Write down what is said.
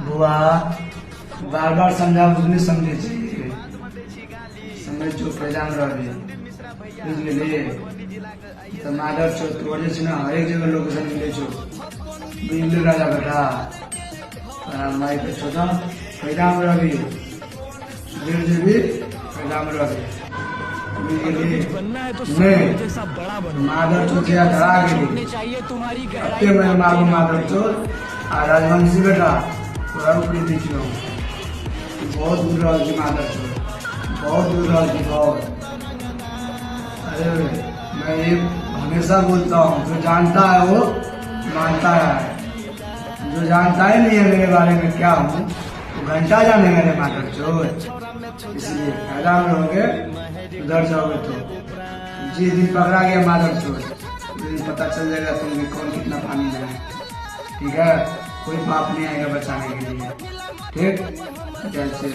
बुआ बार बार समझा बुझने समझे चाहिए समझ जो पैजाम रहे बुझ गए तो मादर छो तोड़े छ ना हरेक जगह लोकेशन मिले छो बिल्लू राजा बेटा माई पे छो तो पैजाम रहे देर जेबी पैजाम रहे मादर चौथ धरा गई अब मैं मारो मादर चौथ आ राजवंशी बेटा बहुत दूर रहा की मादर चौथ बहुत दूर रहा की बहुत। अरे मैं ये हमेशा बोलता हूँ जो जानता है वो मानता है जो जानता ही नहीं है मेरे बारे में क्या हूँ तो घंटा जाने मेरे मादर चौथ। इसलिए फायदा में रहोगे उधर जाओगे तो जिस दिन पकड़ा गया मादर चोर उस दिन पता चल जाएगा तुम्हें कौन कितना पानी में है। ठीक है कोई बाप नहीं आएगा बचाने के लिए। ठीक जैसे